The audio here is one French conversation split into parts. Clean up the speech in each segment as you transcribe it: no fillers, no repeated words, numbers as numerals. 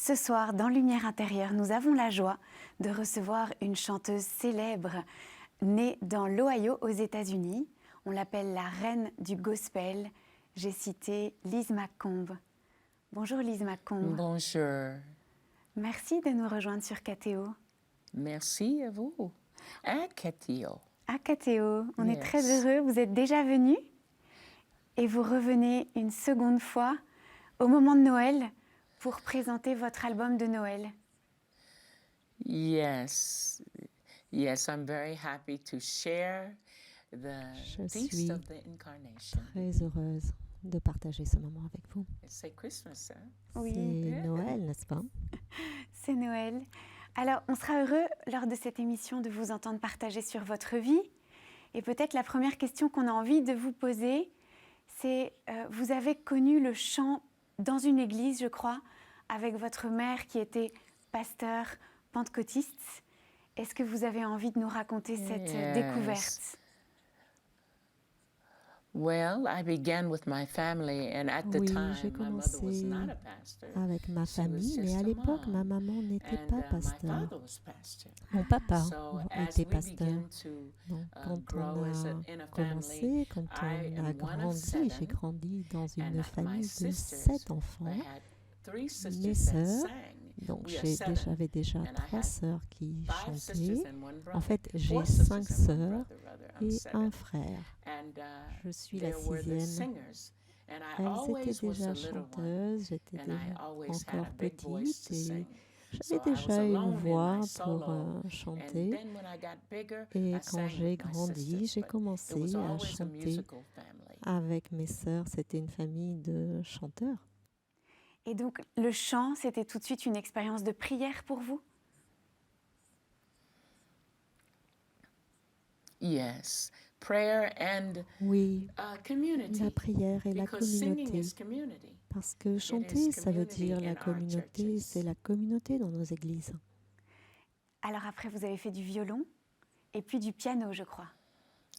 Ce soir, dans Lumière intérieure, nous avons la joie de recevoir une chanteuse célèbre née dans l'Ohio aux États-Unis. On l'appelle la reine du gospel. J'ai cité Lise McComb. Bonjour Lise McComb. Bonjour. Merci de nous rejoindre sur KTO. Merci à vous. À KTO. À KTO, on est Yes. très heureux. Vous êtes déjà venu et vous revenez une seconde fois au moment de Noël pour présenter votre album de Noël. Yes. Yes, I'm very happy to share the Je Feast suis of the Incarnation. très heureuse de partager ce moment avec vous. C'est Christmas, hein? Oui. C'est Noël, n'est-ce pas? C'est Noël. Alors, on sera heureux lors de cette émission de vous entendre partager sur votre vie. Et peut-être la première question qu'on a envie de vous poser, c'est vous avez connu le chant dans une église, je crois, avec votre mère qui était pasteur pentecôtiste. Est-ce que vous avez envie de nous raconter cette Yes. découverte? Well, I began with my family, and at the Oui, time, j'ai my mother was commencé not a pastor. avec ma She was famille, mais just à a l'époque, mom. ma maman n'était And pas my pasteur. father was pastor. Mon papa So as était we pasteur. began to Donc, quand grow on as a in a commencé, family, quand I on a am one of grandi, seven, j'ai grandi dans and une my famille de sisters, 7 enfants. I had three Mes sisters that sœurs, sang. donc We are seven. j'avais déjà And I 3 had sœurs qui 5 sisters chantaient. and one brother. En fait, j'ai 4 5 sisters and one sœurs brother, rather. I'm et seven. un frère. And Je suis la there were the 6e. singers. And I Elles always étaient was déjà a little one. chanteuses, j'étais And I déjà always had encore a big voice petite to et sing. So j'avais I was déjà une alone in voix my pour solo. And chanter. then when I got bigger, Et I quand sang j'ai with my grandi, sisters, j'ai but it commencé was à always a chanter musical family. avec mes sœurs. C'était une famille de chanteurs. Et donc, le chant, c'était tout de suite une expérience de prière pour vous? Yes, prayer and Oui, community. la prière et la Because singing communauté. is community. Parce que chanter, ça veut dire la communauté, c'est la communauté dans nos églises. Alors après, vous avez fait du violon et puis du piano, je crois.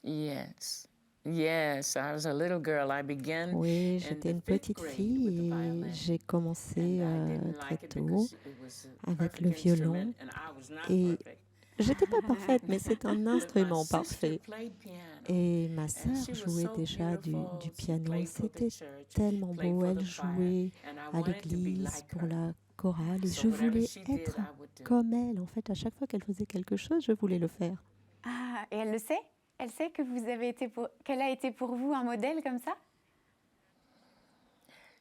Yes. Yes, I was a little girl. I began Oui, in j'étais the une 5th petite grade fille with the et violin. j'ai commencé And I didn't très like it tôt because it was a avec perfect le violon. instrument and I was not Et perfect. j'étais pas parfaite, mais c'est un But my instrument sister parfait. played piano. Et ma And sœur she was jouait so déjà du beautiful. She piano. played for the C'était church, tellement played beau. for Elle the choir, jouait and I à wanted to be l'église like pour her. la chorale et So je whatever voulais she did, être I would do. comme elle. En fait, à chaque fois qu'elle faisait quelque chose, je voulais le faire. Ah, et elle le sait? Elle sait que vous avez été qu'elle a été pour vous un modèle comme ça?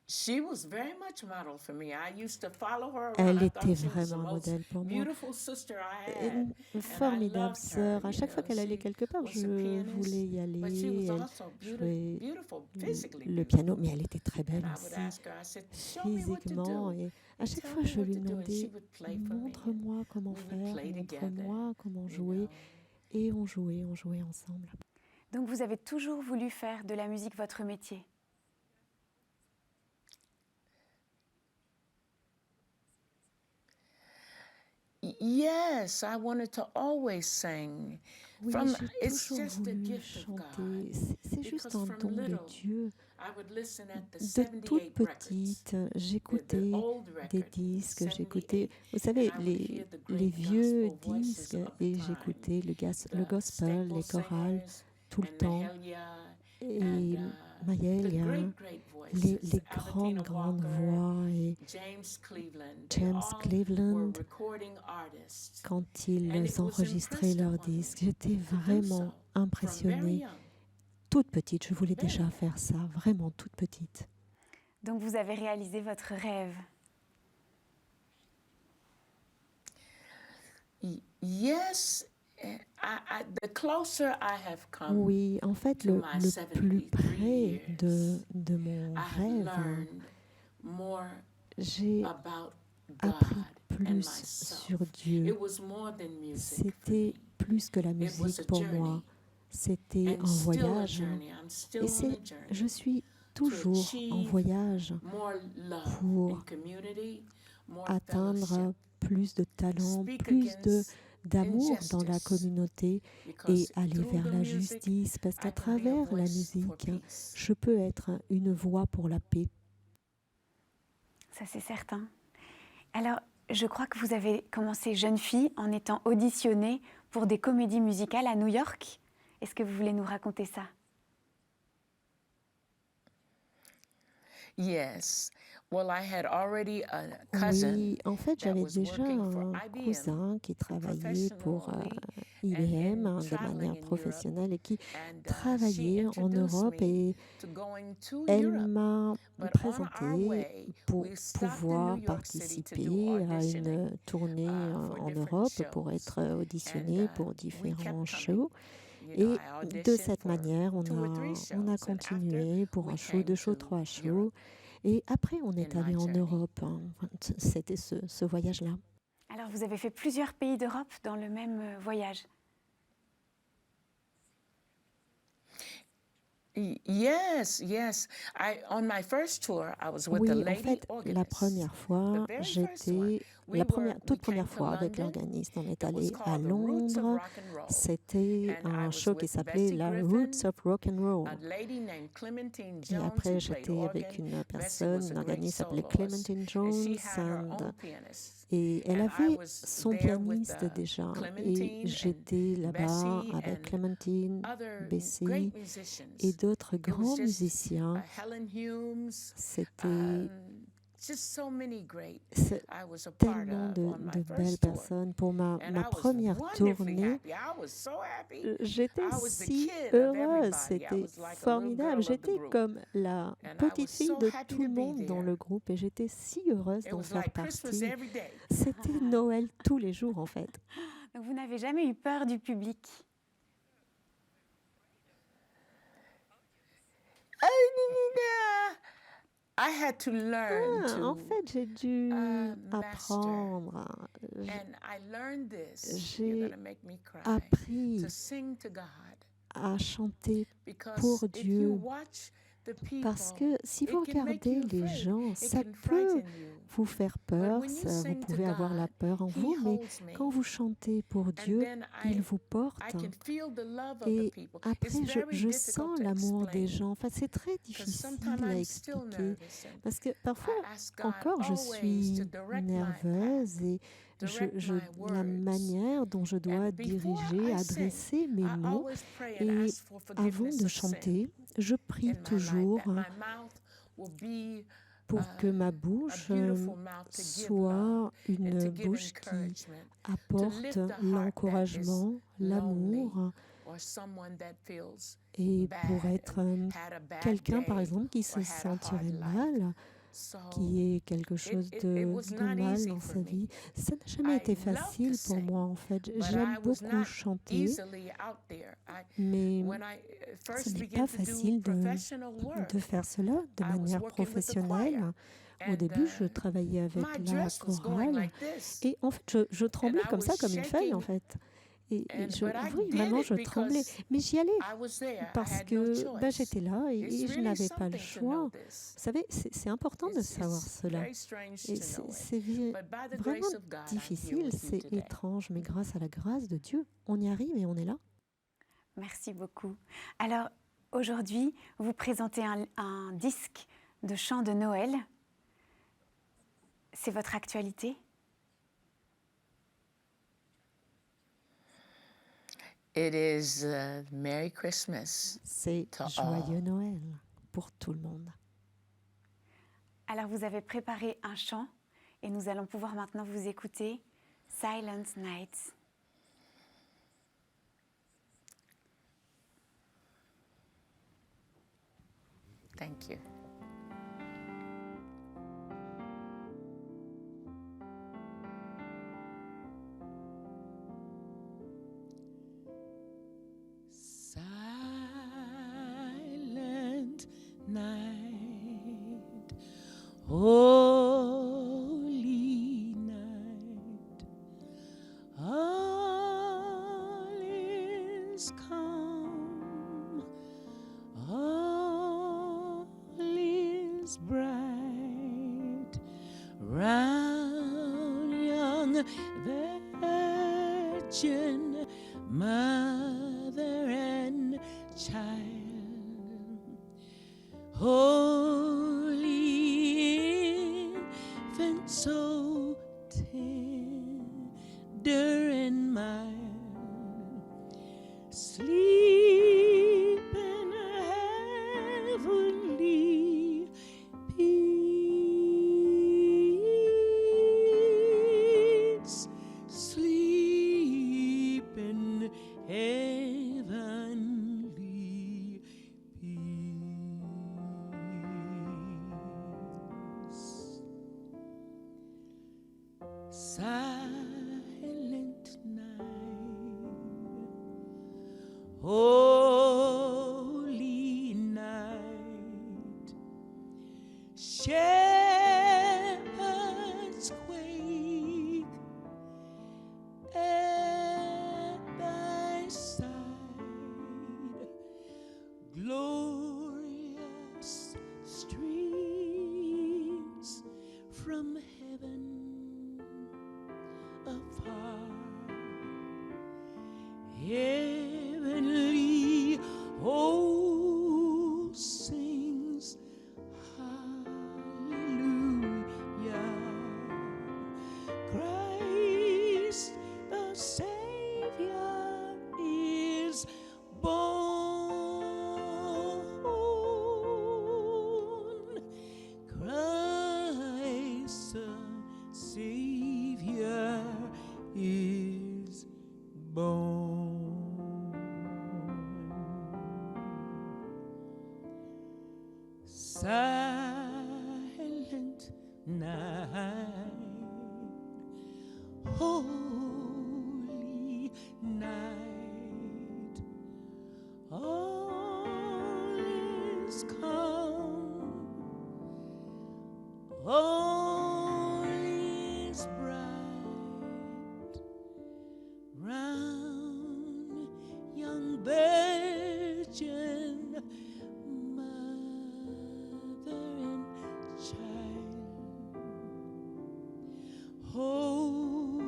She was very much model for me. I used to follow her around. Elle I était thought she was the vraiment un most modèle pour moi. beautiful sister I Une had. formidable sœur. À chaque fois qu'elle allait She quelque part, was a je pianist, voulais y aller. but she was Elle also jouait beautiful, physically le beautiful. piano, mais elle était très belle And I would aussi, ask her, I said, show me what to physiquement. do. Et à chaque Tell fois, me je what lui to do. And she demandais, would play for me. montre-moi comment We would faire, play together, montre-moi comment you jouer. know. Et on jouait ensemble. Donc vous avez toujours voulu faire de la musique votre métier? Yes, I wanted to always sing. Oui, j'ai It's toujours just a voulu gift of chanter. God. C'est juste Because un from don de little, Dieu. I would listen at the De 78 toute records. petite, j'écoutais old des records, disques, 78, j'écoutais, vous savez, and I would hear the les great vieux gospel voices disques of the et time. j'écoutais le The gospel, les Staple chorales singers tout le and temps. Mahalia Et and the Maëlia, great voices, les Albertina grandes Walker, voix et James Cleveland, they James all Cleveland, were recording artists. quand And ils it was enregistraient impressed leurs upon me disques, j'étais to do vraiment so from very impressionnée. young. Toute petite, je voulais Very déjà young. faire ça, vraiment toute petite. Donc vous avez réalisé votre rêve. Yes, the closer I have come, Oui, en fait, to le my plus 73 près years, de mon I have rêve, learned more j'ai about appris God and plus myself. sur It Dieu. was more than music for C'était me. plus que la It was a musique pour moi. journey. C'était And un still a voyage. journey. I'm still Et on a journey. je suis toujours en achieve voyage more love pour in community, more atteindre fellowship, plus de talent, speak plus against d'amour dans la injustice, communauté et because aller through vers the la music, justice, parce I qu'à can be a travers la voice for musique, peace. je peux être une voix pour la paix. Ça, c'est certain. Alors, je crois que vous avez commencé jeune fille en étant auditionnée pour des comédies musicales à New York. Est-ce que vous voulez nous raconter ça? Yes. Well, I had already a cousin Oui, en fait, that j'avais was déjà working for un IBM cousin qui travaillait pour professionally IBM and de traveling manière in Europe. professionnelle et qui And she travaillait en introduced Europe me et to going to elle Europe. m'a But on our présenté way, pour we stopped in New pouvoir York City to do participer à auditioning une tournée for en different Europe pour shows. être And auditionnée pour we différents kept coming. shows. You know, Et I de auditioned cette for manière, 2 or 3 on a shows. And after, continué pour we un show, came deux shows, to trois Europe shows. Et après, on in est my allé en journey. Europe, hein. C'était ce voyage-là. Alors, vous avez fait plusieurs pays d'Europe dans le même voyage. Yes, yes. On my first tour, I was with the Oui, en lady fait, la organist. première fois, The very first one, j'étais we toute came première to fois avec London. l'organiste. On est It was allé à called The Roots of Londres. Rock and Roll. C'était And I un was show qui with s'appelait Bessie La Griffin, Roots of Rock and Roll. a lady named Clementine Et Jones après, who played j'étais avec organ. une Bessie personne, was une a great organiste qui s'appelait soloist, Clementine and she Jones, had her own pianist. et elle And I avait was son there with pianiste déjà. Et Clementine and j'étais là-bas Bessie avec and Clementine, other Bessie great musicians. et d'autres It was grands just musiciens. Helen Humes, C'était just so many great c'est I was a part tellement of on my de belles first tour. personnes. Pour And ma I was première wonderfully tournée, happy. I was so happy. j'étais I was the si kid of heureuse, everybody. I c'était was like a little formidable. girl of the J'étais group. comme la And I petite was fille so de happy tout le to be monde dans there. le groupe et j'étais si heureuse It d'en was faire like Christmas partie. every day. C'était Noël tous les jours en fait. Donc, vous n'avez jamais eu peur du public? I had to learn En to fait, j'ai dû master. apprendre. And I learned this. J'ai You're gonna make me cry. appris To sing to God. à chanter Because pour if Dieu. you watch the people, Parce que si vous it can make regardez you les afraid. gens, It ça can peut frighten you. vous faire peur, when you vous sing to pouvez avoir la God, peur en He vous, mais holds me. quand vous chantez pour Dieu, then il I vous porte. can feel the love of the Et people. après, It's very je difficult sens to l'amour des explain. gens. Enfin, c'est très 'Cause difficile sometimes à I'm still expliquer. nervous and Parce que parfois, I ask God encore, je always suis to direct my nerveuse et direct my la words. manière dont je dois And before diriger, I sing, adresser mes I mots. always pray and Et ask for avant forgiveness de of sin chanter, je prie in my life, toujours that my mouth will be pour que ma a bouche beautiful mouth to give soit love and une to give bouche qui encouragement apporte lift the heart that l'encouragement, is l'amour, or someone that feels et bad pour être and had a bad quelqu'un, par day exemple, qui or se had a hard sentirait life. mal, So qui ait quelque chose it de was not mal easy dans for sa me. vie. Ça n'a jamais I été love facile to pour sing, moi, en fait. but J'aime I was beaucoup not chanter, easily out there. mais When I ce first n'est began pas to do facile professional work, de faire cela de I was manière working with the professionnelle. choir. Au And début, je travaillais avec my la dress was going chorale like this. et en fait, je tremblais I comme ça, was comme une feuille, en shaking. fait. Et And- je, but I oui, did vraiment, it je tremblais. because Mais j'y allais I was there. I parce had no que choice. j'étais là et It's je really n'avais pas le something to know choix. this. Vous savez, c'est important de It's savoir cela. very strange Et to know it. c'est But by the vraiment grace of God, I'm here difficile, with you c'est today. étrange, mais grâce à la grâce de Dieu, on y arrive et on est là. Merci beaucoup. Alors, aujourd'hui, vous présentez un disque de chants de Noël. C'est votre actualité? It is Merry Christmas. C'est To joyeux all. Noël pour tout le monde. Alors, vous avez préparé un chant et nous allons pouvoir maintenant vous écouter. Silent Night. Thank you. Silent night, holy night, all is calm, all is bright, round young virgin, mother and child. Holy infant, so Silent night, holy night, shepherds quake at thy side, glorious streams from heaven afar, heavenly host sings hallelujah. Christ the Savior is born. Christ the Savior is born. Silent night, holy night, all is calm, all is bright, round young virgin, mother and child, holy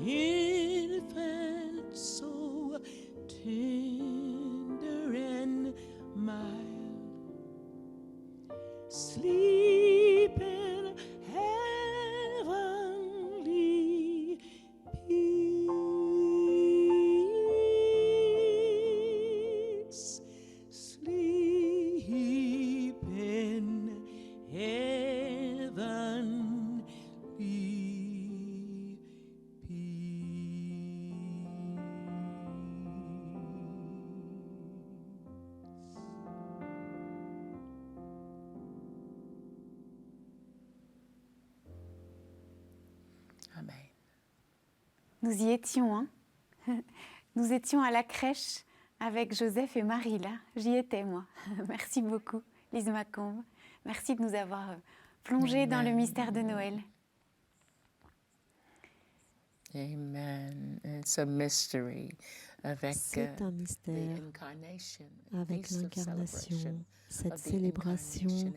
infant, so tender and mild, sleep in heavenly peace, sleep in heavenly Amen. Nous y étions, hein. Nous étions à la crèche avec Joseph et Marie, là. J'y étais, moi. Merci beaucoup, Lise Macomb. Merci de nous avoir plongés dans le mystère de Noël. Amen. It's a mystery avec C'est un mystère avec l'incarnation, cette célébration.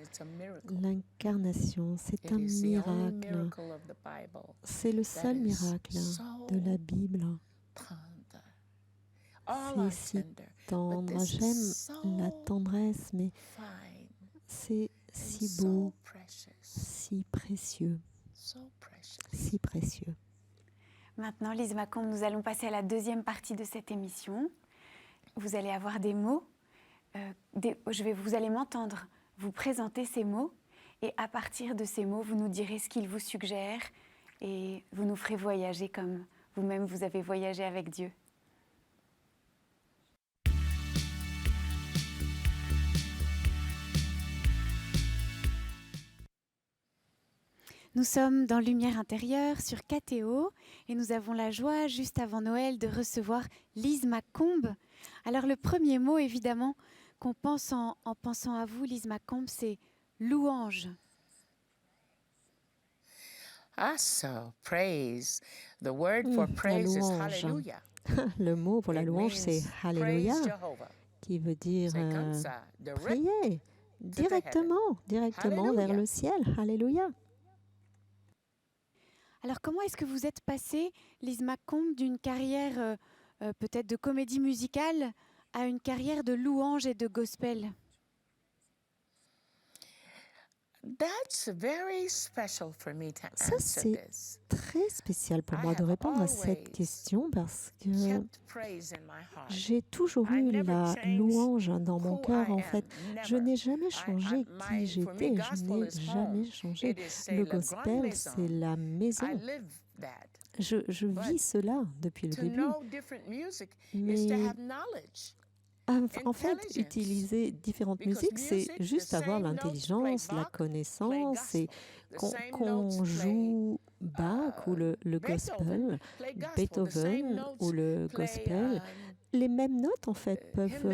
L'incarnation, c'est un miracle. C'est le seul miracle de la Bible. C'est si tendre. J'aime la tendresse, mais c'est si beau, si précieux, si précieux. Maintenant, Lise Macomb, nous allons passer à la deuxième partie de cette émission. Vous allez avoir des mots. Vous allez m'entendre vous présenter ces mots. Et à partir de ces mots, vous nous direz ce qu'ils vous suggèrent. Et vous nous ferez voyager comme vous-même vous avez voyagé avec Dieu. Nous sommes dans Lumière intérieure sur KTO et nous avons la joie, juste avant Noël, de recevoir Lise Macomb. Alors le premier mot, évidemment, qu'on pense en pensant à vous, Lise Macomb, c'est louange. Ah, so praise. The word for praise is hallelujah. Le mot pour la louange, c'est Alléluia, qui veut dire prier directement vers le ciel. Alléluia. Alors comment est-ce que vous êtes passée, Lise Macomb, d'une carrière peut-être de comédie musicale à une carrière de louange et de gospel? That's very special for me to Ça, answer c'est this. très spécial pour moi de répondre à cette question parce que Kept praise in my heart. j'ai toujours eu la louange dans mon cœur. En fait, je n'ai jamais changé qui j'étais, je n'ai jamais changé. Le gospel, c'est la maison. I live that. Je vis cela depuis le To début. know different music is to Mais have knowledge. en fait, utiliser différentes musiques, c'est juste avoir l'intelligence, la connaissance, et qu'on joue Bach ou le gospel, Beethoven ou le gospel, les mêmes notes en fait peuvent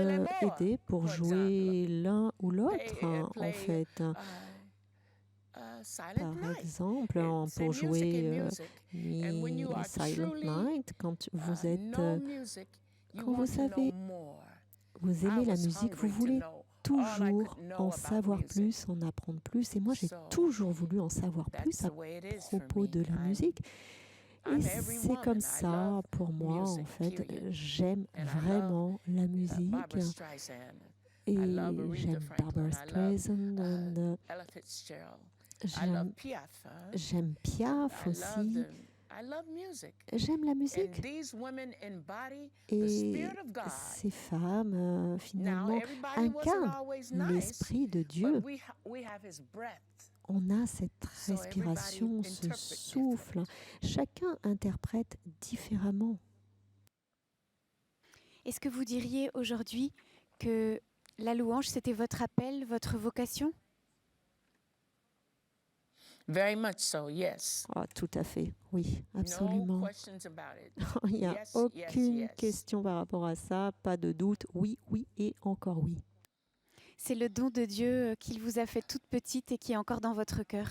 aider pour jouer l'un ou l'autre en fait. Par exemple, pour jouer Nuit Silent Night, quand vous êtes, quand vous savez, vous aimez la musique, vous voulez toujours en savoir plus, en apprendre plus. Et moi, j'ai toujours voulu en savoir plus à propos de la musique. Et c'est comme ça pour moi, en fait. J'aime vraiment la musique. Et j'aime Barbra Streisand. J'aime Piaf aussi. J'aime la musique. Et ces femmes, finalement, incarnent l'Esprit de Dieu. On a cette respiration, ce souffle. Chacun interprète différemment. Est-ce que vous diriez aujourd'hui que la louange, c'était votre appel, votre vocation? Very much so, yes. Oh, tout à fait, oui, absolument. No questions about it. Il n'y a aucune question par rapport à ça, pas de doute, oui, oui et encore oui. C'est le don de Dieu qu'il vous a fait toute petite et qui est encore dans votre cœur.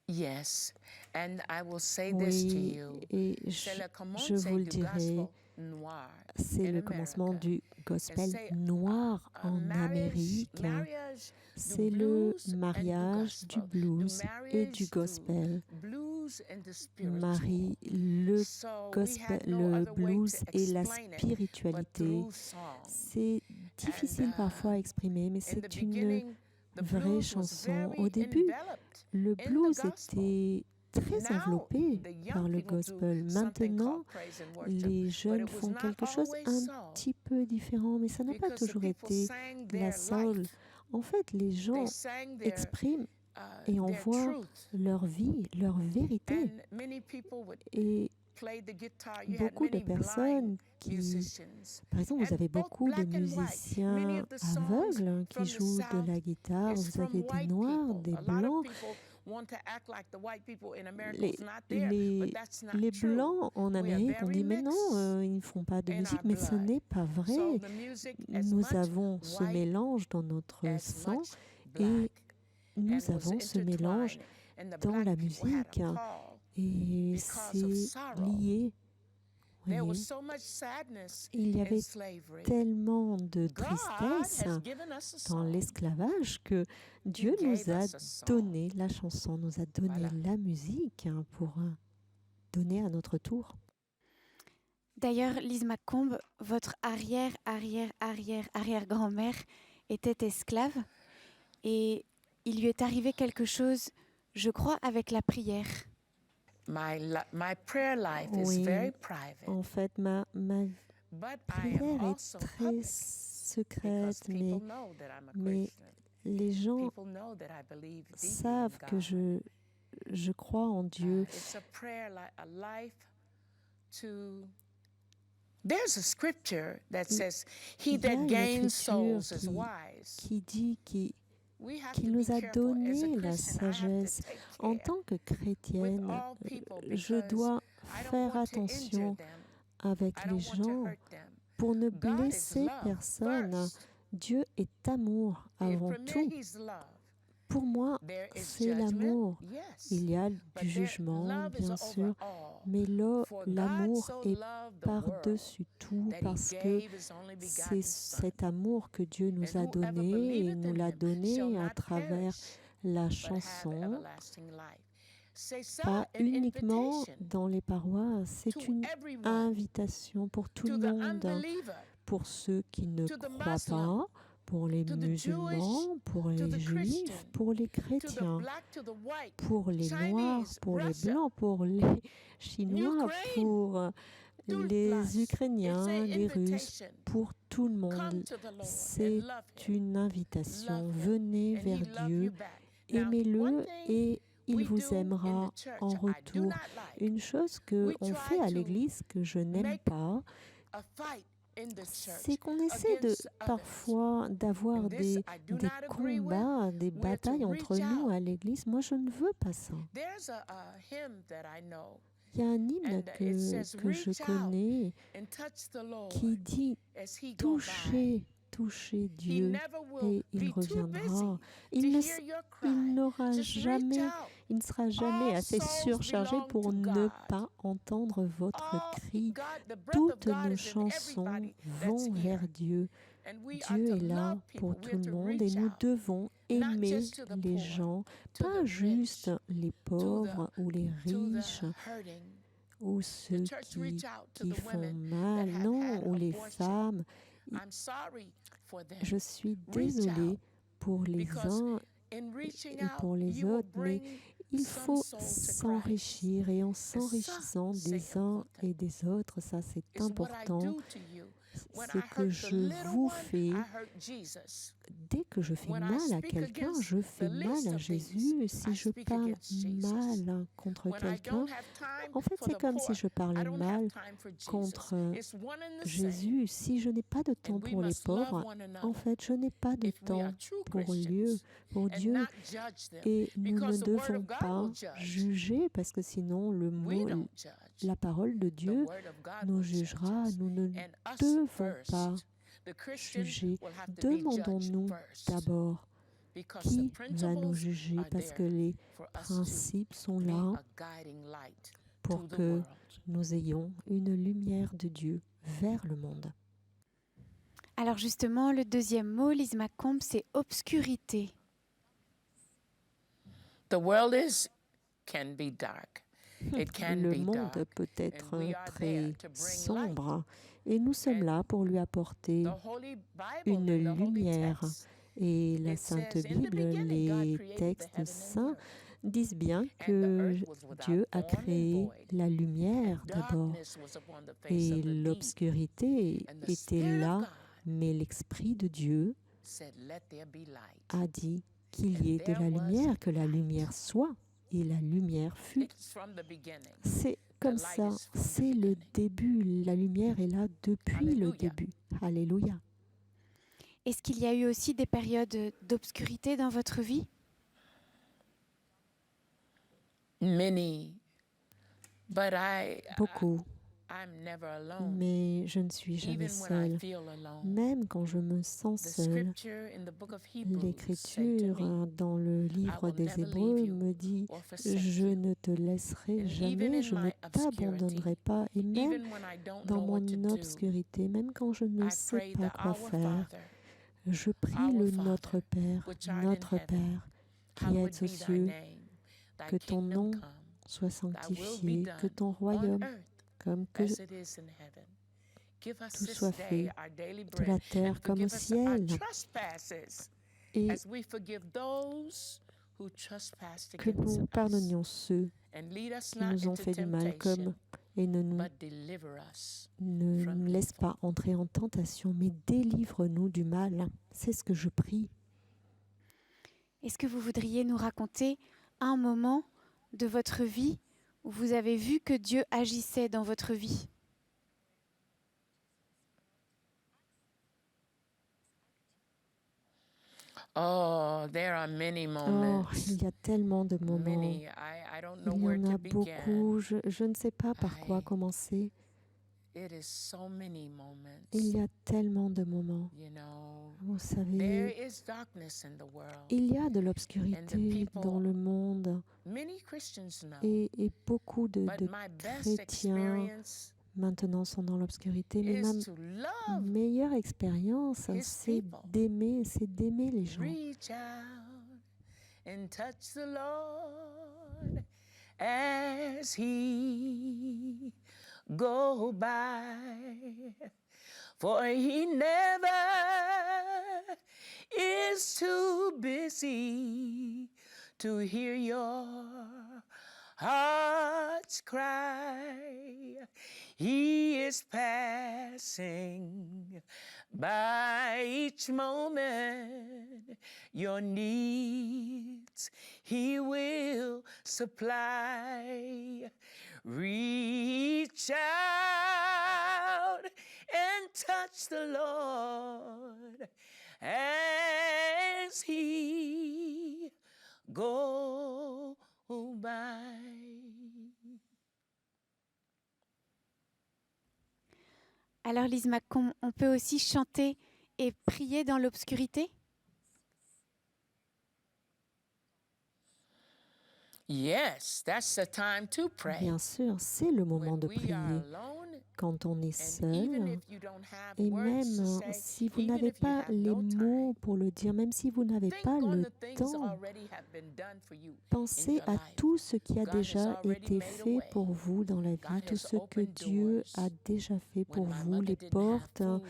Yes, and I will say this to you. Et je vous le dirai, c'est le commencement du gospel noir en Amérique. C'est le mariage du blues et du gospel. Marie, le blues et la spiritualité. C'est difficile parfois à exprimer, mais c'est une vraie chanson. Au début, le blues était très enveloppé par le gospel. Maintenant, les jeunes font quelque chose un petit peu différent, mais ça n'a pas toujours été la soul. En fait, les gens expriment et envoient leur vie, leur vérité. Et beaucoup de personnes par exemple, vous avez beaucoup de musiciens aveugles qui jouent de la guitare, vous avez des noirs, des blancs. Les blancs en Amérique, on dit mais non, ils ne font pas de musique, mais ce n'est pas vrai. Nous avons ce mélange dans notre sang et nous avons ce mélange dans la musique et c'est lié. Oui. Il y avait tellement de tristesse dans l'esclavage que Dieu nous a donné la chanson, nous a donné la musique pour donner à notre tour. D'ailleurs, Lise McComb, votre arrière-grand-mère était esclave et il lui est arrivé quelque chose, je crois, avec la prière. My prayer life is very private. En fait, ma prière est très secrète, mais les gens savent que je crois en Dieu. There's a scripture that says, "He that gains souls is wise." Qui dit qu'il nous a donné la sagesse. En tant que chrétienne, je dois faire attention avec les gens pour ne blesser personne. Dieu est amour avant tout. Pour moi, c'est l'amour. Il y a du jugement, bien sûr, mais l'amour est par-dessus tout parce que c'est cet amour que Dieu nous a donné et nous l'a donné à travers la chanson. Pas uniquement dans les paroisses, c'est une invitation pour tout le monde, pour ceux qui ne croient pas, pour les musulmans, pour les juifs, pour les chrétiens, pour les noirs, pour les blancs, pour les chinois, pour les Ukrainiens, les Russes, pour tout le monde. C'est une invitation. Venez vers Dieu, aimez-le et il vous aimera en retour. Une chose qu'on fait à l'Église que je n'aime pas, c'est qu'on essaie parfois d'avoir des combats, des batailles entre nous à l'Église. Moi, je ne veux pas ça. Il y a un hymne que je connais qui dit « Touchez Dieu et il reviendra ». Il ne sera jamais assez surchargé pour ne pas entendre votre cri. Toutes nos chansons vont vers Dieu. Dieu est là pour tout le monde et nous devons aimer les gens, pas juste les pauvres ou les riches ou ceux qui font mal, non, ou les femmes. Je suis désolée pour les uns et pour les autres, mais il faut s'enrichir et en s'enrichissant des uns et des autres, ça c'est important. Ce que je vous fais, dès que je fais mal à quelqu'un, je fais mal à Jésus. Si je parle mal contre quelqu'un, en fait, c'est comme si je parlais mal contre Jésus. Si je n'ai pas de temps pour les pauvres, en fait, je n'ai pas de temps pour Dieu. Et nous ne devons pas juger parce que sinon, la parole de Dieu nous jugera. Nous ne devons pas juger. Demandons-nous d'abord qui va nous juger parce que les principes sont là pour que nous ayons une lumière de Dieu vers le monde. Alors justement, le deuxième mot, Lise Macomb, c'est obscurité. The world can be dark. Le monde peut être très sombre et nous sommes là pour lui apporter une lumière. Et la Sainte Bible, les textes saints disent bien que Dieu a créé la lumière d'abord. Et l'obscurité était là, mais l'Esprit de Dieu a dit qu'il y ait de la lumière, que la lumière soit. Et la lumière fut. C'est comme ça, c'est le début. La lumière est là depuis le début. Alléluia. Est-ce qu'il y a eu aussi des périodes d'obscurité dans votre vie? Beaucoup. Mais je ne suis jamais seule. Même quand je me sens seule, l'Écriture dans le livre des Hébreux me dit « Je ne te laisserai jamais, je ne t'abandonnerai pas. » Et même dans mon obscurité, même quand je ne sais pas quoi faire, je prie le Notre Père, qui êtes aux cieux, que ton nom soit sanctifié, que ton royaume comme que tout soit fait de la terre comme au ciel. Et que nous pardonnions ceux qui nous ont fait du mal, et ne nous laisse pas entrer en tentation, mais délivre-nous du mal. C'est ce que je prie. Est-ce que vous voudriez nous raconter un moment de votre vie où vous avez vu que Dieu agissait dans votre vie? Il y a tellement de moments. Il y en a beaucoup. Je ne sais pas par quoi commencer. Il y a tellement de moments. Vous savez, il y a de l'obscurité dans le monde et beaucoup de chrétiens maintenant sont dans l'obscurité. Mais ma meilleure expérience, c'est d'aimer les gens. Reach out and touch the Lord as he go by, for he never is too busy to hear your heart's cry. He is passing by each moment your need needs, He will supply. Reach out and touch the Lord as He go by. Alors, Lise Macomb, on peut aussi chanter et prier dans l'obscurité? Yes, that's the time to pray. Bien sûr, c'est le moment When de we prier are alone, quand on est and even seul. if you don't have Et words to même say, si vous even n'avez if you pas have les no time, mots pour le dire, même si vous n'avez think pas on le the things temps, already have been done for you in pensez your à life. tout ce qui a God has déjà already été made a fait way. pour vous dans la vie, God tout has ce que opened Dieu doors. a déjà fait pour When my vous, mother les didn't have portes food,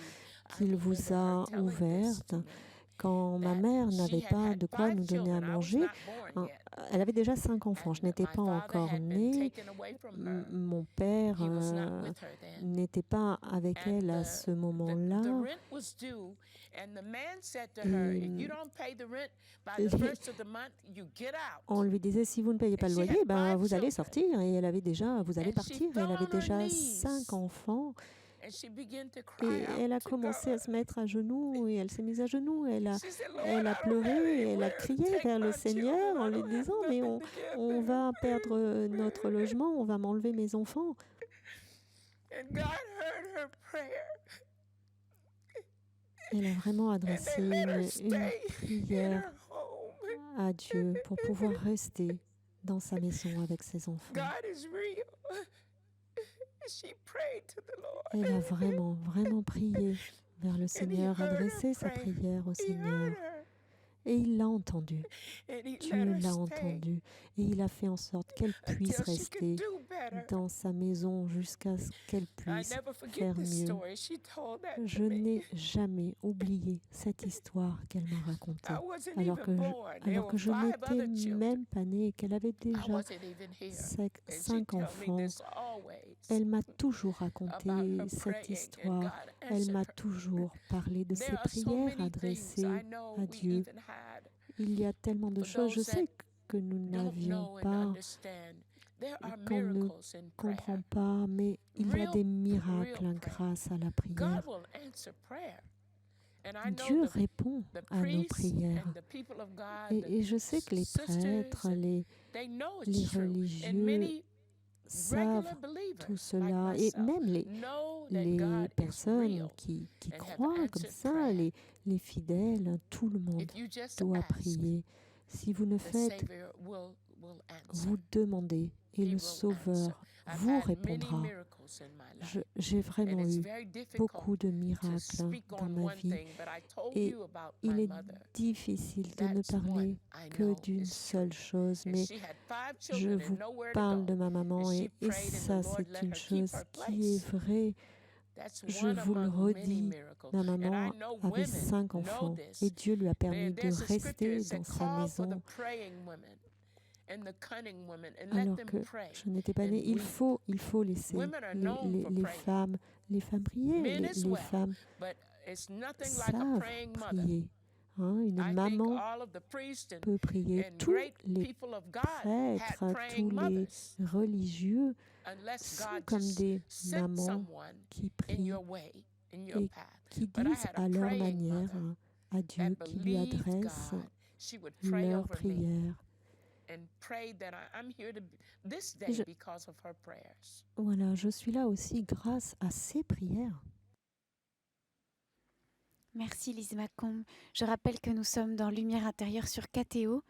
I qu'il vous remember her a telling this ouvertes. to me, Quand ma that mère she n'avait had pas had de quoi 5 nous donner à children. I was manger, not born hein, yet. elle avait déjà 5 enfants. Je And n'étais my pas father encore had been née. taken away from her. Mon père He was not with her then. n'était pas avec And elle à ce the moment-là. rent was due, and the man said to her, Et if you don't pay the rent by the first of the month, you get out. on lui disait, si vous ne payez pas le And she loyer, had ben, 5 vous allez children. sortir. Et elle avait déjà, vous allez And she partir. Et elle fell avait on her déjà knees. 5 enfants. And she began to Et cry elle a out to commencé à God. se mettre à genoux et elle s'est mise à genoux. Elle a She said, Lord, Elle I a don't have pleuré et elle a anywhere to crié take vers le my Seigneur children. en I lui don't have disant, mais nothing to give on them. va perdre notre logement, on va m'enlever mes enfants. And God heard her prayer. Elle a vraiment And adressé they let her une stay in prière her home. à Dieu pour pouvoir rester dans sa maison avec ses enfants. God is real. She prayed to the Lord. Elle a vraiment, vraiment prié vers le And he Seigneur, heard her adressé sa prayer. prière au He Seigneur. heard her. Et il l'a entendue. And he Dieu let her l'a stay entendue. Et il a fait en sorte qu'elle puisse until she could rester do better. dans sa maison jusqu'à ce qu'elle I puisse never forget faire this mieux. story. She told that Je to me. n'ai jamais oublié cette histoire qu'elle m'a racontée, I wasn't alors even que born. There alors que were je 5 other n'étais children. même pas née et qu'elle avait I déjà wasn't even here. And she 5 tell me enfants. this always. Elle m'a toujours raconté About her cette praying and histoire. God Elle answered m'a her. toujours parlé de ses There are so prières many things adressées I know à we Dieu. even had. Il y a tellement de For choses, je those sais that que nous don't n'avions know and pas, understand. There are qu'on ne miracles in comprend prayer. pas, mais il y a Real, des miracles real prayer. grâce à la God prière. will answer prayer. And I Dieu know répond the à nos priests prières. and the people of God, Et je sais que les prêtres, they know les it's true. And religieux many savent regular believers tout like cela. Et myself même know that les God is personnes real qui and have croient comme answered ça, prayer. les fidèles, tout le monde If you just doit ask, prier. Si vous ne the faites, Savior will answer. vous demandez et He le will Sauveur answer. I've vous had many répondra. miracles in my life. J'ai And vraiment it's eu very difficult beaucoup de to miracles speak dans on ma one vie. thing, but I told Et you about il my est mother. difficile de ne That's one parler I que know d'une is seule true. chose, And mais she had 5 je children vous and nowhere to parle de go. ma maman And she et prayed and ça the Lord c'est let une her keep chose her qui est place. vraie. That's Je one vous le among many redis, miracles. ma And I maman know avait women 5 know enfants this. et Dieu lui a permis de There's a scripture rester that dans sa call for the maison praying women and the cunning women and let alors them que pray je n'étais pas and née. Il weep. faut laisser Women are known for praying. les femmes prier. Men as Les well, femmes but it's nothing like a savent praying mother. prier. Hein, une I think maman all of the priests peut prier. and Tous great les people of God had prêtres, praying tous les mothers. religieux Unless sont God comme just des sent mamans someone qui in prient your way, in your et path. qui But I disent had a à leur praying manière mother à Dieu, that qui lui believed adressent God. She would pray leurs over me prières. and prayed that I'm here this day Je- because of her prayers. Voilà, je suis là aussi grâce à ces prières. Merci Lise Macomb. Je rappelle que nous sommes dans Lumière intérieure sur KTO.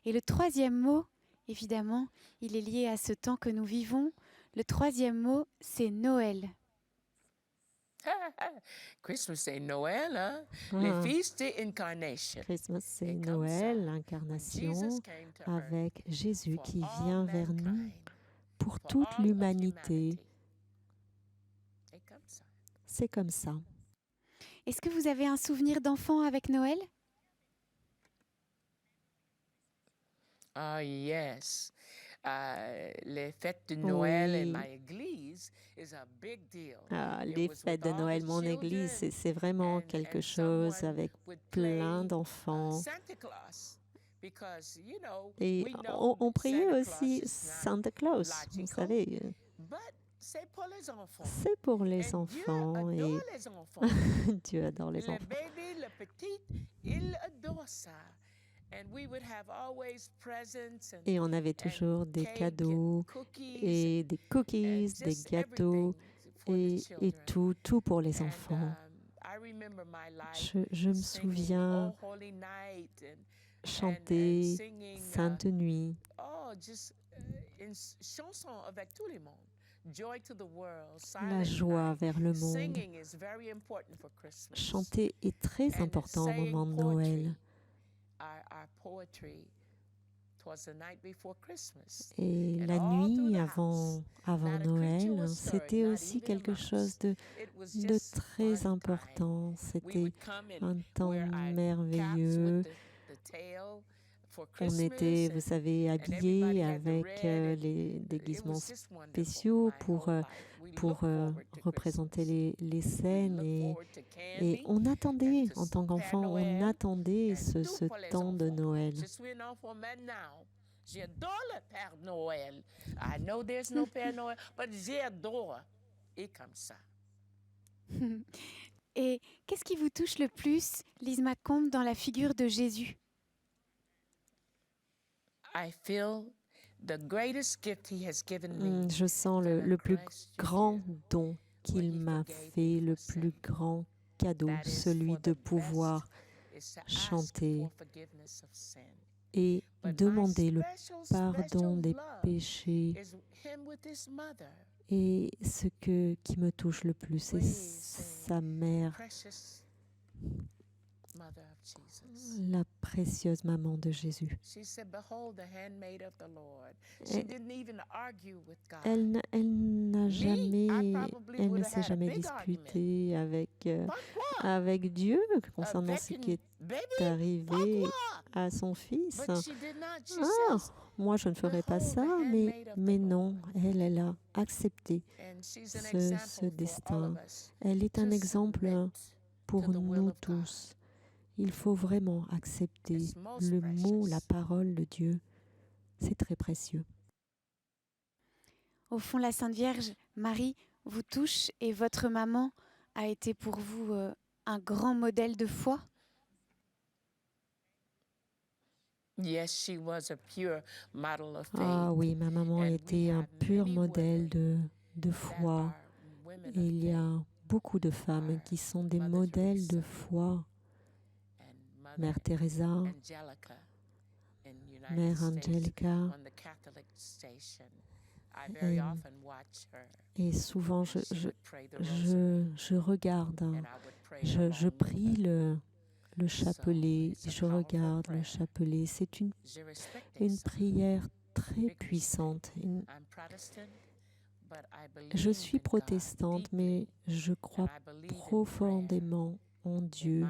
Et le troisième mot, évidemment, il est lié à ce temps que nous vivons. Le troisième mot, c'est Noël. Christmas, c'est Noël, hein? Ah. Les fils d'incarnation. Christmas, c'est Et comme Noël, ça, l'incarnation, Jesus came to earth avec Jésus for qui all vient vers nous mankind, pour for toute all of l'humanité. humanity. Et comme ça. C'est comme ça. Est-ce que vous avez un souvenir d'enfant avec Noël? Ah, yes. Les fêtes de Noël Oui. in my église is a big deal. Ah, It les was fêtes with de all Noël, the mon children, église, c'est vraiment and quelque chose someone avec would plein play, d'enfants. Santa Claus Et on priait aussi Santa Claus, vous savez. C'est pour les enfants et Dieu adore les enfants. Et on avait toujours des cadeaux et des cookies, des gâteaux et tout pour les enfants. Je me souviens chanter Sainte Nuit. La joie vers le monde. Chanter est très important au moment de Noël. Et la nuit avant Noël, c'était aussi quelque chose de très important. C'était un temps merveilleux. On était, vous savez, habillés avec les déguisements spéciaux pour représenter les scènes. Et on attendait, en tant qu'enfant, on attendait ce temps de Noël. J'adore le Père Noël. I know there's no Père Noël, but j'adore. Et comme ça. Et qu'est-ce qui vous touche le plus, Lise McComb, dans la figure de Jésus? Je sens le plus grand don qu'il m'a fait, le plus grand cadeau, celui de pouvoir chanter et demander le pardon des péchés. Et ce qui me touche le plus, c'est sa mère, la précieuse maman de Jésus. Elle ne s'est jamais disputée avec Dieu concernant ce qui est arrivé à son fils. Ah, moi je ne ferai pas ça, mais non, elle a accepté ce destin. Elle est un exemple pour nous tous. Il faut vraiment accepter le mot, la parole de Dieu. C'est très précieux. Au fond, la Sainte Vierge Marie vous touche et votre maman a été pour vous un grand modèle de foi? Ah oui, ma maman était un pur modèle de foi. Et il y a beaucoup de femmes qui sont des modèles de foi. Mère Teresa, Mère Angelica. Et souvent, je regarde, je prie le chapelet, je regarde le chapelet. C'est une prière très puissante. Je suis protestante, mais je crois profondément en Dieu,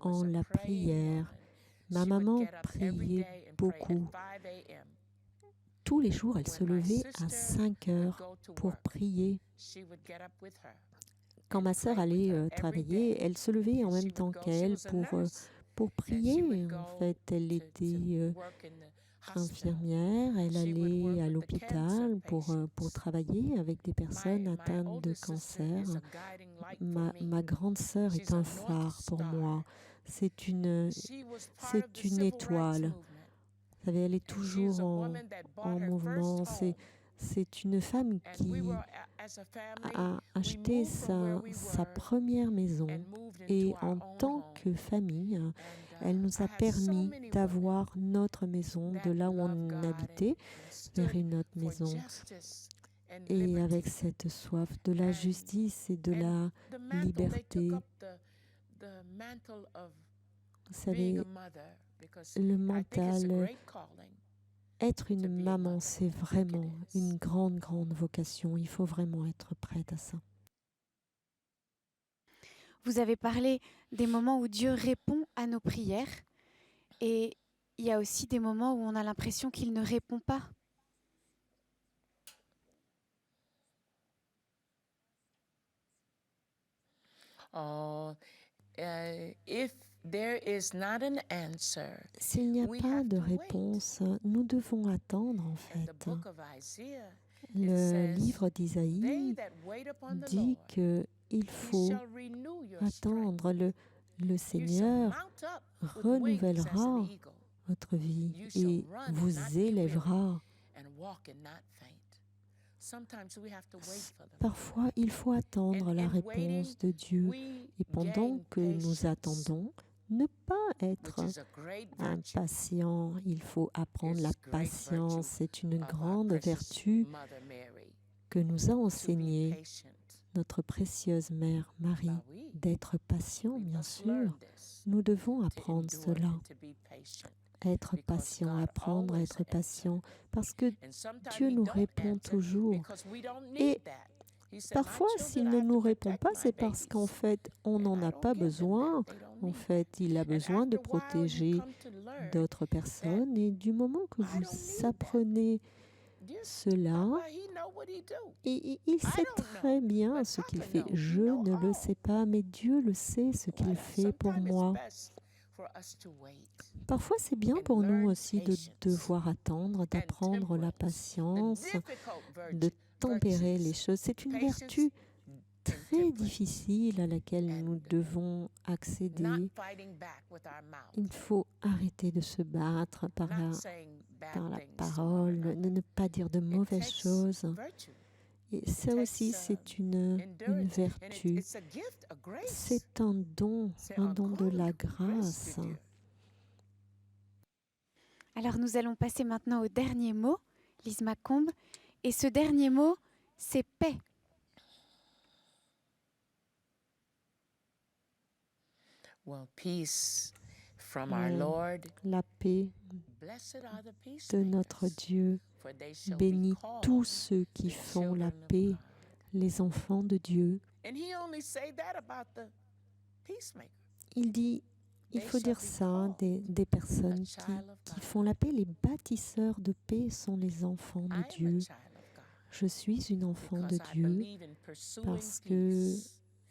en la prière. Ma maman priait beaucoup. Tous les jours, elle se levait à 5 heures pour prier. Quand ma sœur allait travailler, elle se levait en même temps qu'elle pour prier. En fait, elle était infirmière, elle allait à l'hôpital pour travailler avec des personnes atteintes de cancer. Ma grande sœur est un phare pour moi. C'est une étoile. Vous savez, elle est toujours en mouvement. C'est une femme qui a acheté sa première maison. Et en tant que famille, elle nous a permis d'avoir notre maison de là où on habitait vers une autre maison. Et avec cette soif de la justice et de la liberté, vous savez, le mental, être une maman, c'est vraiment une grande, grande vocation. Il faut vraiment être prête à ça. Vous avez parlé des moments où Dieu répond à nos prières et il y a aussi des moments où on a l'impression qu'il ne répond pas. S'il n'y a pas de réponse, nous devons attendre en fait. Le livre d'Isaïe dit qu'il faut attendre. Le Seigneur renouvellera votre vie et vous élèvera. Parfois, il faut attendre la réponse de Dieu. Et pendant que nous attendons, ne pas être impatient. Il faut apprendre la patience. C'est une grande vertu que nous a enseignée notre précieuse mère Marie, d'être patient, bien sûr. Nous devons apprendre cela. Être patient, apprendre à être patient, parce que Dieu nous répond toujours. Et parfois, s'il ne nous répond pas, c'est parce qu'en fait, on n'en a pas besoin. En fait, il a besoin de protéger d'autres personnes. Et du moment que vous apprenez cela, il sait très bien ce qu'il fait. Je ne le sais pas, mais Dieu le sait, ce qu'il fait pour moi. Parfois, c'est bien pour nous aussi de devoir attendre, d'apprendre la patience, de tempérer les choses. C'est une vertu très difficile à laquelle nous devons accéder. Il faut arrêter de se battre par la parole, de ne pas dire de mauvaises choses. Et ça aussi, c'est une vertu. C'est un don de la grâce. Alors nous allons passer maintenant au dernier mot, Lise Macomb. Et ce dernier mot, c'est paix. La paix de notre Dieu bénit tous ceux qui font la paix, les enfants de Dieu. Il dit, il faut dire ça, des personnes qui font la paix. Les bâtisseurs de paix sont les enfants de Dieu. Je suis une enfant de Dieu parce que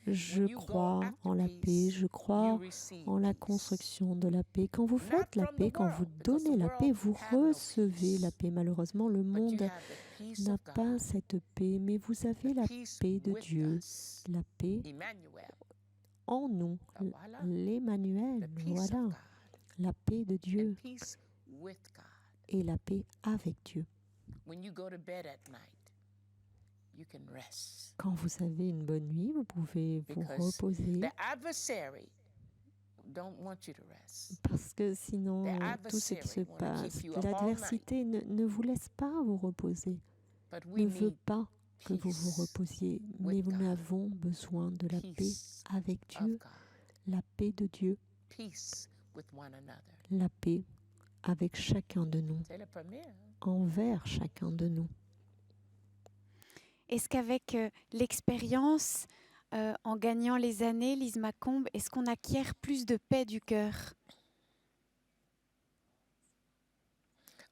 je crois en la paix, je crois en la construction de la paix. Quand vous faites la paix, quand vous donnez la paix, vous recevez la paix. Malheureusement, le monde n'a pas cette paix, mais vous avez la paix de Dieu, la paix en nous, l'Emmanuel, voilà, la paix de Dieu et la paix avec Dieu. Quand vous avez une bonne nuit, vous pouvez vous reposer. Parce que sinon, tout ce qui se passe, l'adversité ne vous laisse pas vous reposer, ne veut pas que vous vous reposiez. Mais nous avons besoin de la paix avec Dieu, la paix de Dieu, la paix avec chacun de nous, envers chacun de nous. Est-ce qu'avec l'expérience, en gagnant les années, Lise Macomb, est-ce qu'on acquiert plus de paix du cœur?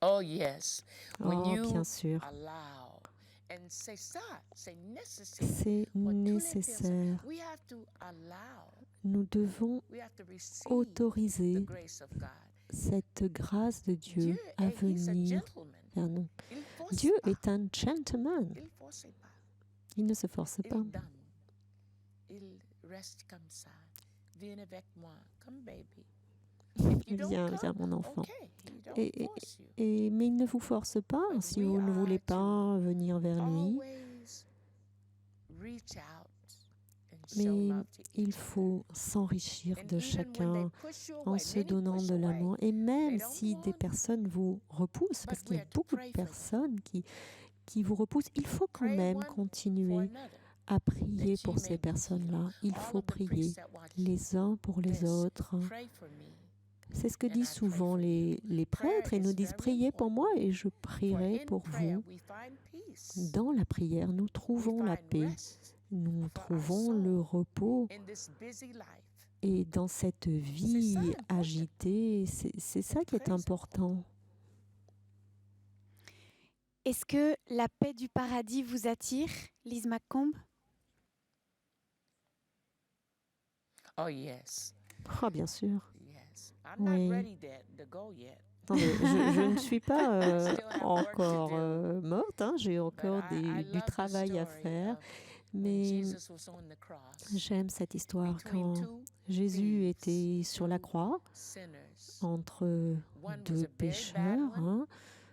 Oh, bien sûr. C'est nécessaire. Nous devons autoriser cette grâce de Dieu à venir vers nous. Dieu est un gentleman. Il ne se force pas. Viens, mon enfant. Mais il ne vous force pas si vous ne voulez pas venir vers lui. Mais il faut s'enrichir de chacun en se donnant de l'amour. Et même si des personnes vous repoussent, parce qu'il y a beaucoup de personnes qui vous repoussent, il faut quand même continuer à prier pour ces personnes-là. Il faut prier les uns pour les autres. C'est ce que disent souvent les prêtres. Ils nous disent « Priez pour moi et je prierai pour vous ». Dans la prière, nous trouvons la paix, nous trouvons le repos. Et dans cette vie agitée, c'est ça qui est important. Est-ce que la paix du paradis vous attire, Lise Macomb? Ah, bien sûr. Yes. I'm not Oui. ready to go yet. Attendez, je ne suis pas I still have work to encore do. morte, hein, j'ai But encore I du love the travail à story faire, of when mais Jesus was on the cross j'aime cette histoire between quand two Jésus thieves, était sur la two croix sinners. entre One was deux a very bad pécheurs, one, hein,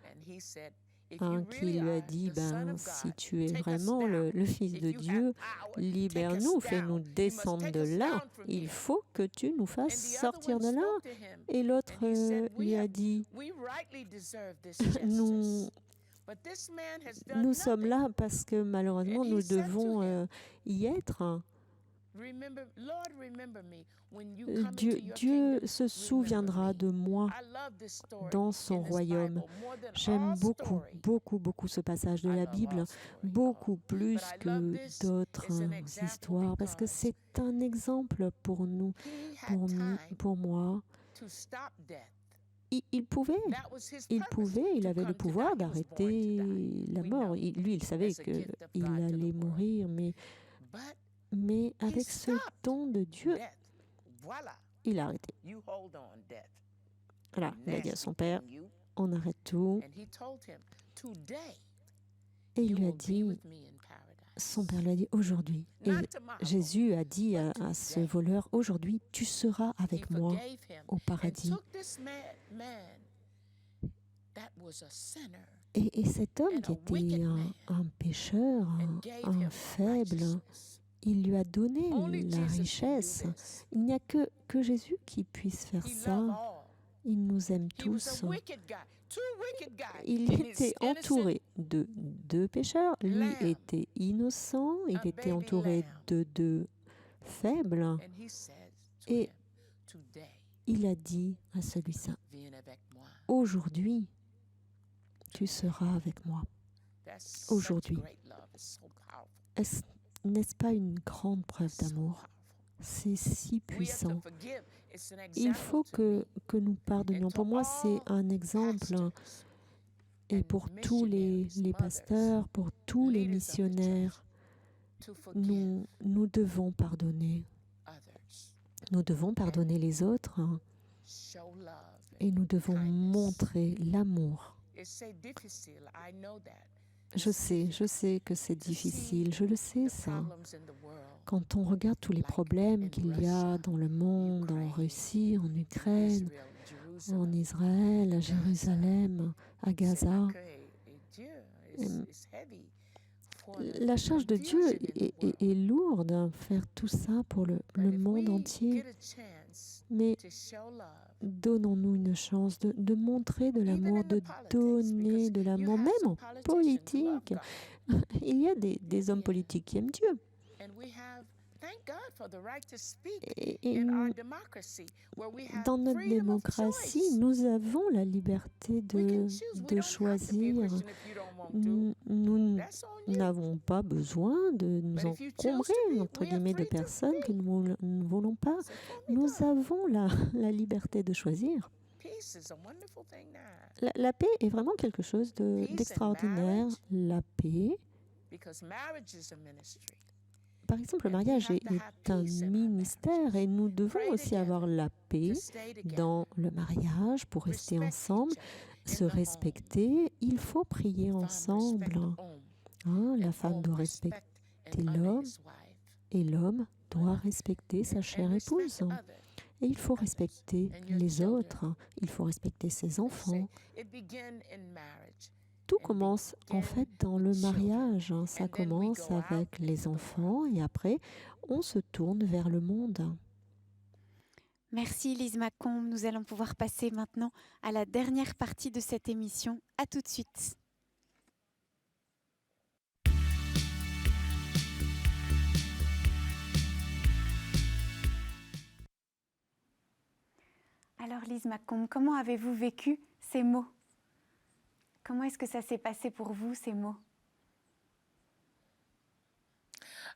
and he said, if un you qui really lui a are dit, the Son ben, of si God, tu es take us vraiment down. le Fils If de you have Dieu, power, take us libère-nous, fais-nous down. You must descendre take de us là. down from Il here. faut que tu nous fasses And the other sortir one de là. spoke to him, Et l'autre and he said, lui a dit, we rightly deserve this nous, justice. But this man has done nous sommes nothing. là parce que malheureusement And he nous said to devons him, y être. Lord, remember me when you come Dieu, into your Dieu kingdom. se souviendra de moi I love this story dans son in this royaume. Bible more than J'aime all beaucoup, story. beaucoup, beaucoup ce passage de I la love Bible, all story, beaucoup plus But I love que this d'autres as an example histoires, parce que because c'est un exemple pour nous, he had time pour moi. to stop death. Il pouvait, That was his purpose, il to avait le come to pouvoir die. He was born to d'arrêter die. la We mort. know. Lui, il savait As a gift of qu'il God to the allait world. mourir, But mais avec ce stopped don de Dieu, death. Voilà. il a arrêté. You hold on, death. Voilà, il a dit à Nasty son père, thing, you. on arrête tout. And he told him, today Et il you lui a will be dit, with me in paradise. son père lui a dit, aujourd'hui. Et Not tomorrow. Jésus a dit à ce voleur, aujourd'hui, tu seras avec He moi forgave him au and paradis. took this man that was a sinner Et cet homme and qui a était wicked man un pécheur, and gave un him faible, righteousness. il lui a donné Only la Jesus can do richesse. this. Il n'y a que Jésus qui puisse faire He loved ça. all. Il nous aime He was tous. a wicked guy, two wicked guys. Il in his était innocent entouré de deux pécheurs. Lui lamb, était innocent. Il a était baby entouré lamb. de deux faibles. And he says to Et him, today, il a dit à celui-ci, viens avec moi. aujourd'hui, tu seras avec moi. That's such Aujourd'hui. great love. It's so powerful. N'est-ce pas une grande preuve So d'amour? powerful. C'est si We have to puissant. forgive. It's an Il example faut to me que nous pardonnions. and to Pour moi, c'est all un exemple. pastors Et and pour tous les missionaries, pasteurs, pour tous les leaders of the missionnaires, church, to forgive nous devons pardonner. others, Nous devons pardonner les autres, hein, show love. et nous devons kindness. montrer l'amour. It's so difficile. I know that. Je sais que c'est difficile, je le sais The ça. problems in the world. Quand on regarde tous les problèmes qu'il y a dans le monde, en Russie, en Ukraine, Israel, en Jerusalem. Israël, à Jérusalem, à Gaza, It's heavy for the la charge de Dieu confusion in the world. est lourde à faire tout ça pour le But if monde we entier. get a chance Mais to show love, donnons-nous une chance de montrer de even l'amour, in the de politics, donner because de you l'amour, have même some en politicians who love politique. God. Il y a des hommes Yeah. politiques qui aiment Dieu. And we have, thank God for the right to speak Et in our democracy, where we have dans notre freedom of démocratie, choice. nous avons la liberté We can de choose. We de don't have to be a choisir. Christian if you don't want to. Nous That's on you. n'avons pas besoin de nous But if you choose encombrer, to be, entre we are guillemets, de free to personnes que be. nous ne voulons pas. So for me, Nous God, avons la liberté de choisir. peace is a wonderful thing now. La paix est vraiment quelque chose Peace and d'extraordinaire. marriage. La paix, Because marriage is a ministry. par exemple, le And we mariage have to est have un peace in our ministère et nous devons Pray aussi together avoir la paix To stay together. dans le mariage pour rester Respect ensemble, each other se in the home. respecter. Il faut prier Femme ensemble. respect the home, Hein, la and femme home doit respect respecter and honor l'homme his wife. et l'homme doit respecter sa And chère respect épouse. others. Et il faut respecter and your les children. autres. Il faut respecter ses They say enfants. it began in marriage. Tout and commence en began fait dans le with children. mariage. Hein. Ça And then we commence go out avec les into the enfants et après on se tourne vers le monde. Merci Lise Macombe. Nous allons pouvoir passer maintenant à la dernière partie de cette émission. À tout de suite. Alors Lise Macombe, comment avez-vous vécu ces mots? Comment est-ce que ça s'est passé pour vous, ces mots?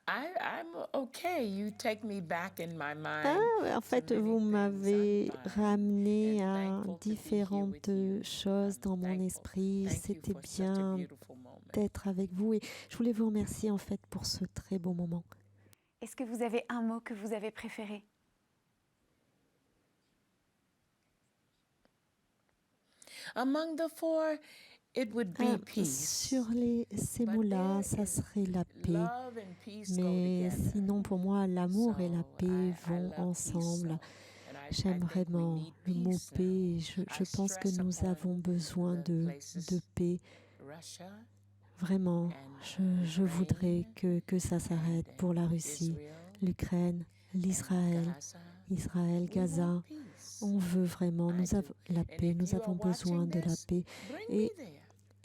I'm okay. You take me back in my mind. Ah, en fait, to many vous things. m'avez I'm fine ramené and à thankful to be here différentes with you. choses dans mon Thankful. esprit. Thank you C'était for such a bien beautiful moment. d'être avec vous et je voulais vous remercier en fait pour ce très beau moment. Est-ce que vous avez un mot que vous avez préféré? Among the four, it would be peace. Sur ces mots-là, ça serait la paix. Love and peace go Mais together. sinon, pour moi, l'amour et la So, paix I vont love peace ensemble. so. And J'aime I think we vraiment need le mot peace paix. now. Je I pense que stress nous upon avons besoin the de places, paix. Russia Vraiment, je voudrais que ça s'arrête and pour la Russie, Israel l'Ukraine, and l'Israël, Gaza. Israël, We Gaza. want peace. On veut vraiment, I nous do. avons la And paix, if nous you are avons besoin watching de la this, paix. bring Et, me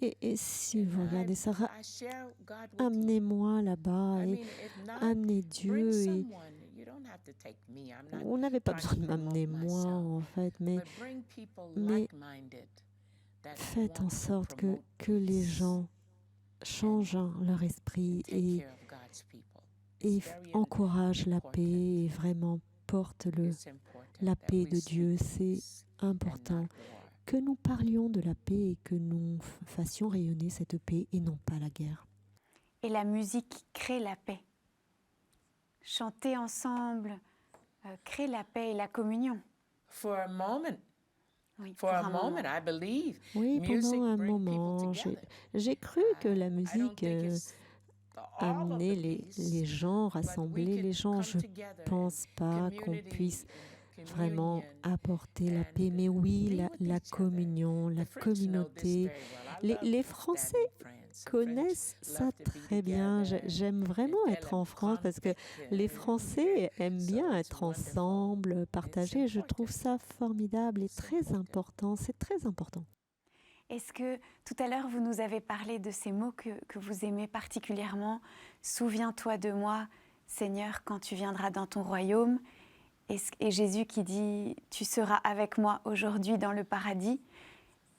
there. et si vous And regardez ça, I share God with you. amenez-moi là-bas I et mean, if not, amenez bring Dieu. Et someone. You don't have to take me. I'm not on n'avait pas trying besoin to de m'amener promote moi, myself. en fait, mais But bring people mais like-minded that faites en want to sorte promote que les peace gens changent leur esprit and take et care of God's people. It's very encouragent la important. paix et vraiment portent It's important la that paix we de seek Dieu. C'est peace and important not war. que nous parlions de la paix et que nous fassions rayonner cette paix et non pas la guerre. Et la musique crée la paix. Chanter ensemble crée la paix et la communion. For a moment, Oui, for pour a un moment. moment, I believe Oui, music pendant un bring people moment, together. j'ai cru que la I don't musique think it's all of amenait the peace, les gens, but we rassemblait could les gens. come Je together pense and pas qu'on community puisse and vraiment communion. apporter la and paix, mais oui, be la with each other. communion, la The French know this communauté. very well. I love Les that Français in France. The connaissent French ça love to be très bien. together. J'aime vraiment They être tell en them France parce que conflict, les Français aiment so bien it's être wonderful. ensemble, partager. Je trouve important. ça formidable et It's très important. important. C'est très important. Est-ce que tout à l'heure, vous nous avez parlé de ces mots que vous aimez particulièrement? Souviens-toi de moi, Seigneur, quand tu viendras dans ton royaume. Et Jésus qui dit, tu seras avec moi aujourd'hui dans le paradis.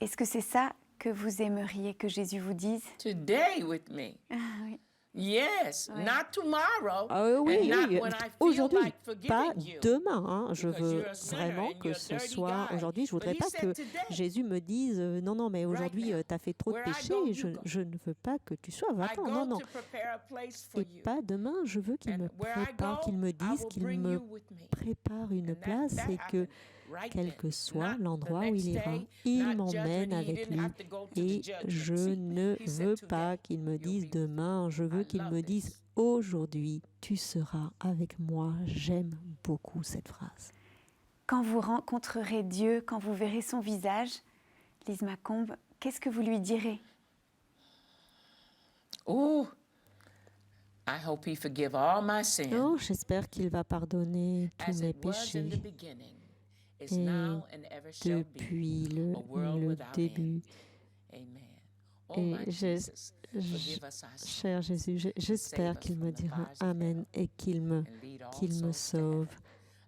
Est-ce que c'est ça que vous aimeriez que Jésus vous dise? Today with me. Oui. Yes, Oui. not tomorrow. Oui, and not oui, when I feel aujourd'hui, like pas forgiving you. demain. Hein. Je Because veux you're a sinner vraiment and que you're a ce dirty soit guy. aujourd'hui. Je voudrais But he pas que said today, Jésus me dise non, non, mais aujourd'hui, now, tu as fait trop de where I péchés. go, you Je, go. je ne veux pas que tu sois. I Va-t'en. go Non, non. to prepare a place for Et you. pas demain. Je veux qu'il And me where I prépare, go, qu'il me I dise, will qu'il bring me you with me. prépare une And place that et que happened right quel then. que soit Not the l'endroit où next il ira, day, il not m'emmène judgment. He avec didn't lui. have to go to the Et judgment je seat. ne He said veux today, pas qu'il me you'll dise be with me. demain. Je veux I qu'il love me dise this. aujourd'hui, tu seras avec moi. J'aime beaucoup cette phrase. Quand vous rencontrerez Dieu, quand vous verrez son visage, Lise Macombe, qu'est-ce que vous lui direz? Oh, I hope he forgive all my sins. Non, j'espère qu'il va pardonner tous As mes it was in the péchés beginning, is et now and ever shall be, depuis a world le without début. end. Amen. Oh Et my Jesus, forgive us our sins Cher Jésus, j'espère Save us qu'il me from the dira fires of Amen hell et qu'il me and lead all qu'il me souls to sauve. heaven,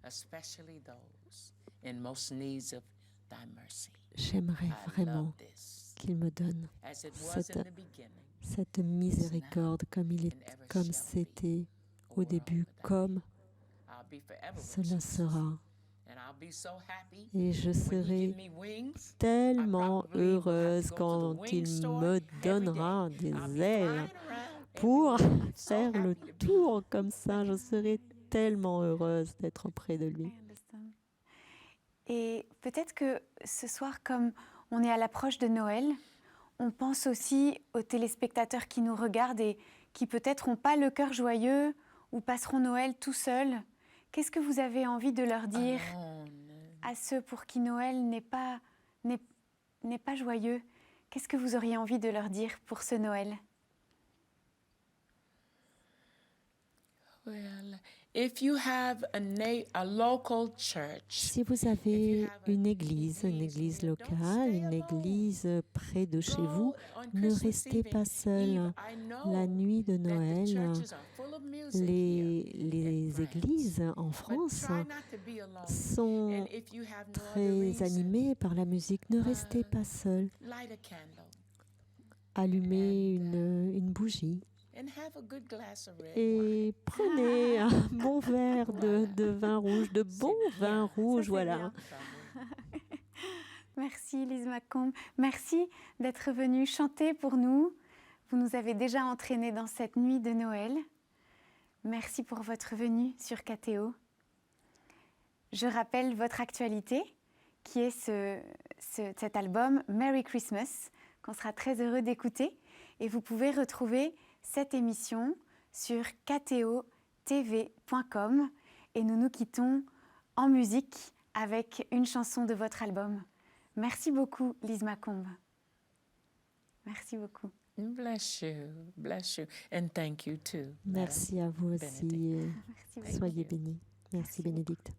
especially those in most needs of thy mercy. J'aimerais I vraiment love this. qu'il me donne As it was cette, in the beginning, cette miséricorde comme c'était au début, comme I'll be forever with cela Jesus. sera. And I'll be so happy Et je when he serai give me wings. tellement heureuse quand il me donnera des ailes pour faire le tour comme ça. Je serai tellement heureuse d'être auprès de lui. Et peut-être que ce soir, comme on est à l'approche de Noël, on pense aussi aux téléspectateurs qui nous regardent et qui peut-être n'ont pas le cœur joyeux ou passeront Noël tout seuls. Qu'est-ce que vous avez envie de leur dire à ceux pour qui Noël n'est pas joyeux? Qu'est-ce que vous auriez envie de leur dire pour ce Noël? Well, if you have a local church, Si vous avez une église locale, une église près de chez vous, ne restez pas seul. La nuit de Noël, les églises en France sont très animées par la musique. Ne restez pas seul. Allumez une bougie et prenez un bon verre de vin rouge, de bon vin rouge, voilà. Merci Lise Macombe. Merci d'être venue chanter pour nous. Vous nous avez déjà entraînés dans cette nuit de Noël. Merci pour votre venue sur KTO. Je rappelle votre actualité qui est cet album Merry Christmas, qu'on sera très heureux d'écouter. Et vous pouvez retrouver cette émission sur ktotv.com. Et nous nous quittons en musique avec une chanson de votre album. Merci beaucoup, Lise Macombe. Merci beaucoup. Bless you, and thank you too. Merci à vous aussi. Merci beaucoup. Soyez bénis. Merci Bénédicte.